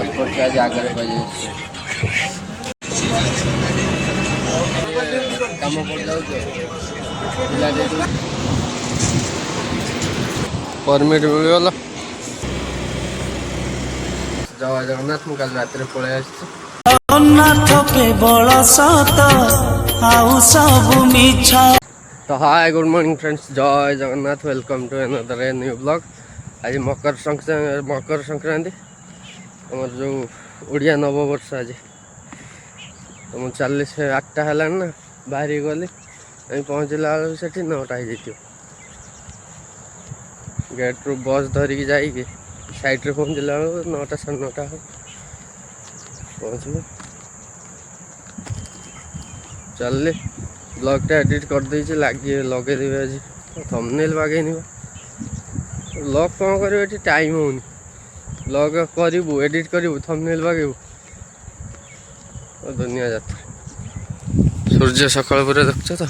ଏପଟେ ଆଜି ଆଗରେ ପାଇଯାଇଛି କାମ କରିଯାଉଛି ପିଲା ଦେଇଦେଉଛି ପରମିଟ୍ ମିଳିଗଲା। ଜୟ ଜଗନ୍ନାଥ। ମୁଁ କାଲି ରାତିରେ ପଳେଇ ଆସିଛି। ଜଗନ୍ନାଥ କେବଳ ସତ ଆଉ ସବୁ ମିଛ। तो हाय गुड मॉर्निंग फ्रेंड्स, जय Jagannath. Welcome to another new blog. आज मकर संक्रांति आमर जो ओडिया नववर्ष आज तो मुझे चलि से 8टा है ना बाहरी गली पहुँचला बेलू से 9टा हो गेट रू बस धरिकी जाइए साइड्रे पहुँचला बेलू 9टा 9:30 हो पहुँचल चल ब्लॉगटा एडिट कर देछि लगेदेवी आज थंबनेल बागेनि ब्लॉग कौन कर टाइम होनी ब्लॉग करू एडिट करू थंबनेल बागेबू दुनिया जात्रा। सूर्य सकाल पर देखछ तो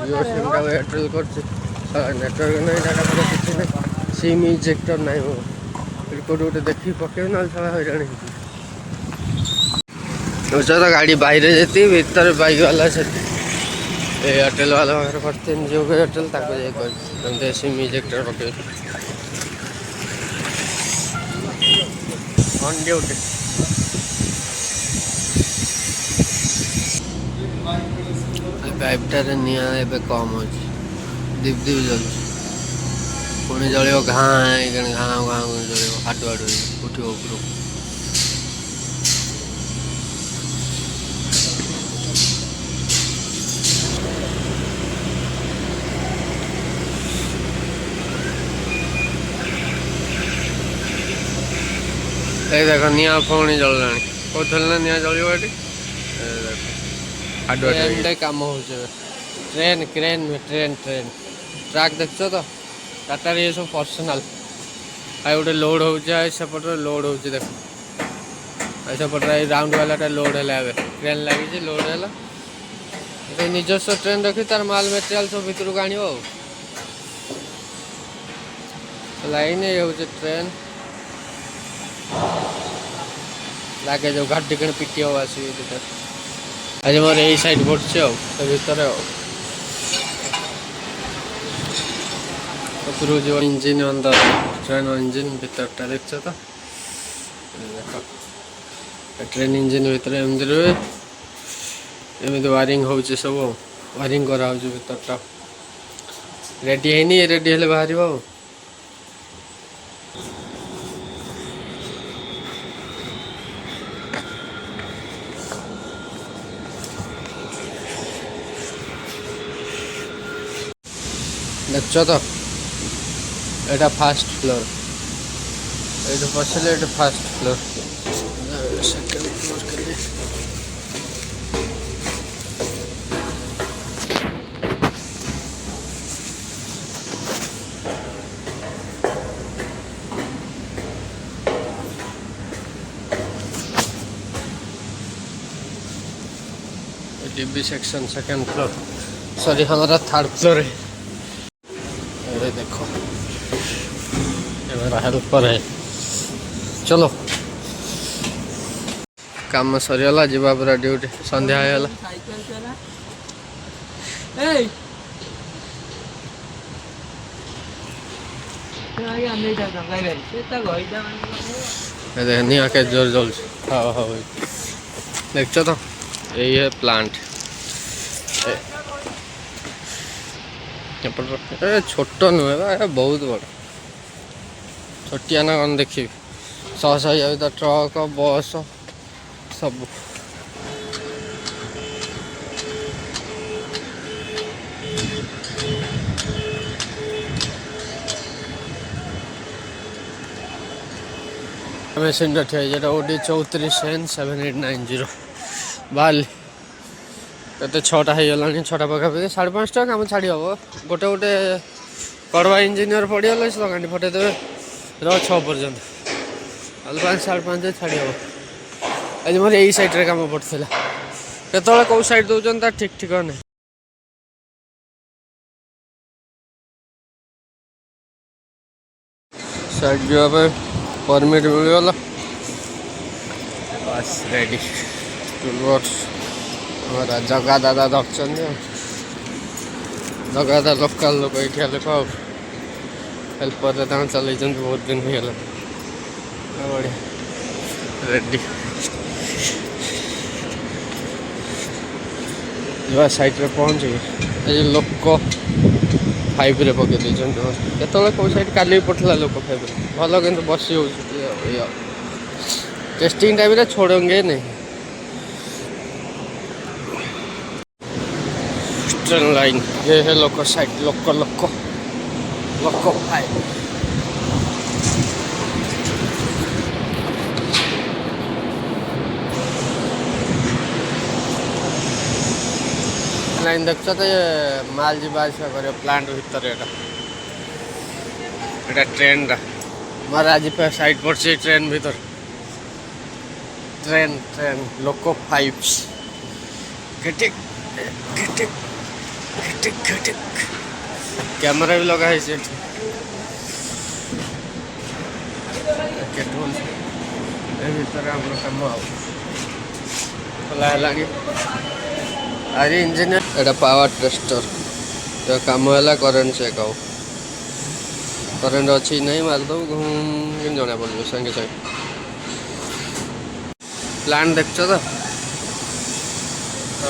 जियो सिम टा एयरटेल कर नेटवर्क नहीं डाटा फाटा किसी नहीं सिम इजेक्टर नहीं हो कोटे गोटे देखी पके ना सारा हईराण तो गाड़ी बाहर जी भीतर बाइक वाला से एयरटेल वाला पाखे करते जियो को एयरटेल कही सिम इजेक्टर पके ऑन ड्यूटी। पाइपटार निआ ए कम अच्छे दीप दीप जल पुणी जल घाँ घाँ घाँ जल हाडू हाडू उठो उपरू देख निआ पुणी जल्ला कौन ना निआ जल हाडू हाडू कम हो train crane train train track देख तो टाटा ये सब पर्सनाल आई गोटे लोड हो सेपट लोड हो देख सेपट राउंड वाला लोड है ट्रेन लगी लोड है निजस्व ट्रेन रखी तार माल मेटेरियल सब भितर को आण लाइन ये हूँ ट्रेन लगे जो घाटी कण पिटी हो आस आज मोर यही साइड पड़े भर उपरू जो इंजिन अंदर ट्रेन इंजिन भीतरटा देख तो देख ट्रेन इंजिन भीतर एमती रुए एमती वायरिंग हो सब वायरिंग करा भीतरटा रेडी है रेडी हेले बाहर देख तो एटा फास्ट फ्लोर ये पसले ये फास्ट फ्लोर सेकेंड फ्लोर के लिए dB section second floor sorry हमारा थर्ड फ्लोर है। देखो ये मेरा हेल्पर है। चलो काम सरीगला जीवा पूरा ड्यूटी संध्या होगा निआ के जोर जल हाँ हाँ देख तो यही है प्लांट छोट नुहे बहुत बड़ छोटिया ना कौन देखी शह शह तो ट्रक बस सब मेसीन ठिया ओडी 34N7890 बाल कत 6टा हो गला 6टा पाखापाखि 5:30 कम छाड़ी हम गोटे गोटे कड़वा इंजीनियर पड़गले से गाड़ी फटेदेवे 6 पर्यंत 5 5:30 छाड़ी हम आज मोर यही साइड्रे कम पड़ता केत कौ साइड दौरान ठीक ठीक नहीं। साइड जावा परमिट मिलगला बस रेडी टूलवर्स हमारा जगा दादा रखन जगा दादा लोकल लोक ये लोक हेल्पर चल बहुत दिन हो गला बढ़िया रेडी जा साइड रे पहुँच ये लोक 5 रे पकई केतवे कौ साइड काली पठला लोक 5 रे भल कि बसी हो टेस्टिंग टाइम रे छोड़ेंगे नहीं ट्रेन लाइन ये है लोक साइड लोक लोक लोक 5 लाइन देख तो ये माल जीवा कर प्लांट भीतर ये ट्रेन मार आज पे साइड पड़े ट्रेन भीतर ट्रेन ट्रेन लोको 5 घटिक घटिक घटिक घटिक कैमरा भी लगा है भीतर आम कम खोला है अरे इंजीनियर एटा पावर टेस्टर तो कम है करेन्ट चेक आउ करेन्ट अच्छी नहीं मारद घूम जना पड़ो संगे संगे प्लांट देख तो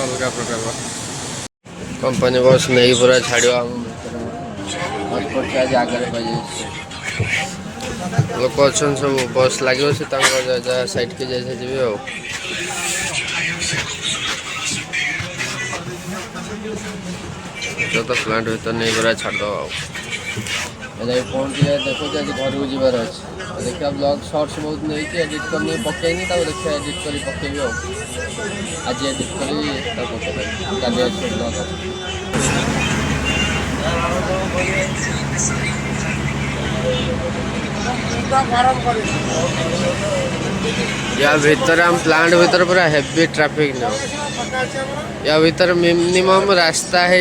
अलग प्रकार कंपनी बस नहीं पूरा छाड़ आगे लोक अच्छा सब बस लगे से साइड के जैसे जी तो प्लांट भीतर नहीं पूरा छाड़ दो पहुँच जाए देखो आज घर को जीवार अच्छे देखा ब्लॉग शॉर्ट्स बहुत नहीं कि एडिट करने पकईनी देखा एडिट कर पकेबी आज एडिट करी ब्लॉग या भीतर हम प्लांट भीतर पूरा हेवी ट्रैफिक न या भीतर मिनिमम रास्ता है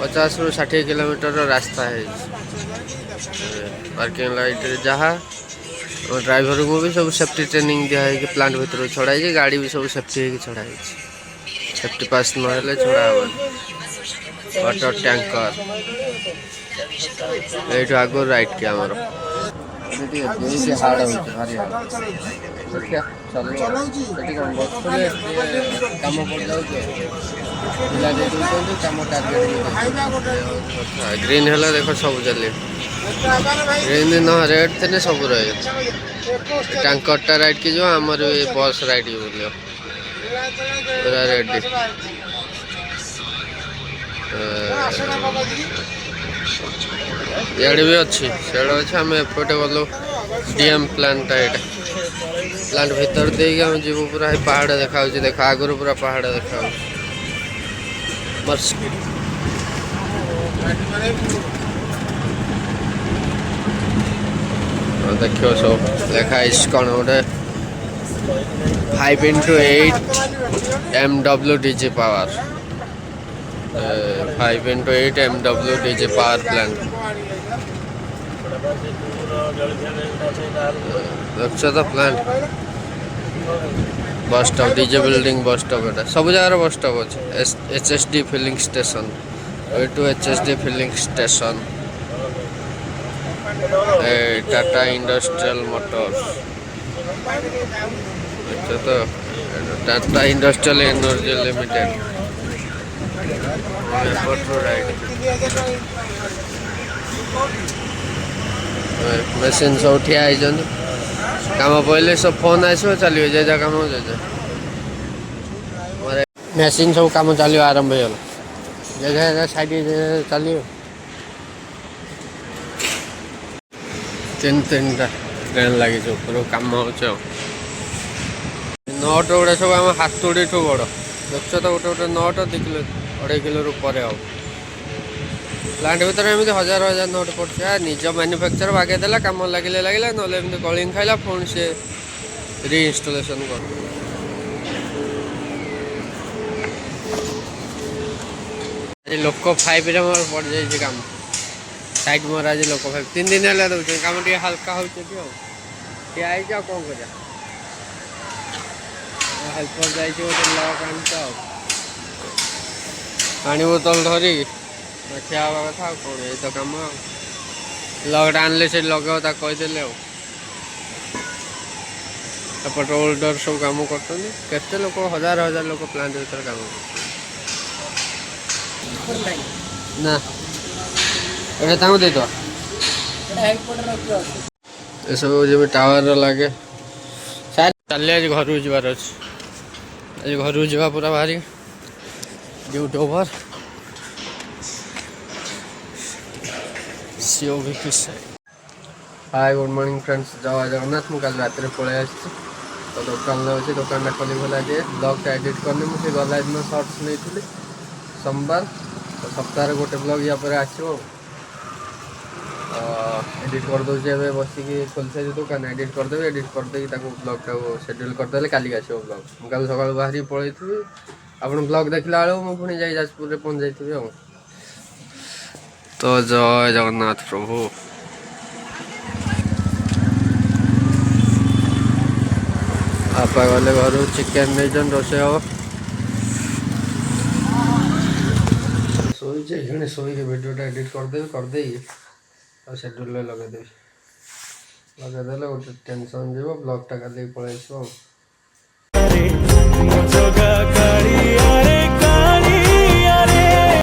50 ରୁ 60 किलोमीटर रास्ता है पार्किंग लाइट जहाँ ड्राइवर को भी सब सेफ्टी ट्रेनिंग दिया है कि प्लांट भीतर छड़ाई गाड़ी भी सब सेफ्टी छड़ाई सेफ्टी पास ना छड़ा वाटर टैंकर ये आगे राइट के आमर हार्ड भारी कम पड़ जाए कम टार्गेट ग्रीन है देख सब चलिए ग्रीन न रेड थे सब रहे टैंकरटा राइट की जो आमर बस राइट बोलियो पूरा रेडी इे भी अच्छी सेड़ा अच्छे आम एपटे गलु डीएम प्लांट प्लांट भीतर दे जीव पूरा पहाड़ देखा देख आगुरी पूरा पहाड़ देखा देखो सब देखा कौन गोटे 5x8 MWDG power 5x8 MWDG power plant देख तो plant bus stop DJ building bus stop एटा सब जगह बस स्टॉप अच्छे HSD filling station to HSD filling station Tata industrial motors अच्छा तो Tata industrial energy limited machine सब ठिया काम पहले सब फोन आसो चलो जे जा काम मशीन सब काम चलो आरंभ हो जगह साइड चलो 3-3टा ट्रेन लगी ऊपर कम हो नट गुड़ा सब आम हाथोड़ी ठू बड़ देख तो गोटे गोटे नट 2-2.5 किलो पर प्लांट भीतर एमती 1000 नट पड़े निज मैन्युफैक्चर बागेदेला कम लगे लगे ना कलिंग खाइला पुणी से रिइंस्टलेशन कर लोक 5 रे मोर पड़ जाए काम साइड मोर आज लोक भाई 3 दिन है दौरान कम टे हल्का हो ठीक आई कौन कर हेल्पर जाए गोटे लक आनी पानी बोतल धरी ठिया हवा कथा कौन ये तो कम लकटा आनले से लगे कहीदे एपट ओल्डर सब कम करते लोक हजार हजार लोक प्लांट भर कम ना ये दे दो ये सब जब टावर लगे चलिए आज घर जबार अच्छे आज घर जा पूरा बाहरी ड्यूटी ओवर सीओ भी हाय गुड मॉर्निंग फ्रेंड्स जय जगन्नाथ मुझे कल रात पलि आसी तो दुकान अच्छे दुकान खोली खोला दिए ब्लॉग एडिट करनी मुझे गला दिन सर्ट्स नहीं सोमवार तो सप्ताह गोटे ब्लॉग या पर आसो एडिट करदे बसिकी खोल सारी दुकान एडिट करदेवी एडिट करदे ब्लॉग टाक शेड्यूल करदे काली आसो ब्लॉग कल सका बाहरी पलि आप ब्लॉग देखला बेलू मुझे पुणी जा जाजपुर पहुँच जाइए तो जय जगन्नाथ प्रभु आप गले घर चिकेन नहीं रोसे हम शोचे शोक भिडियोटा एडिट करदे और शेड्यूल लगेदेवी लगेदे गोटे टेंशन जीव ब्लॉगटा कल पलि आस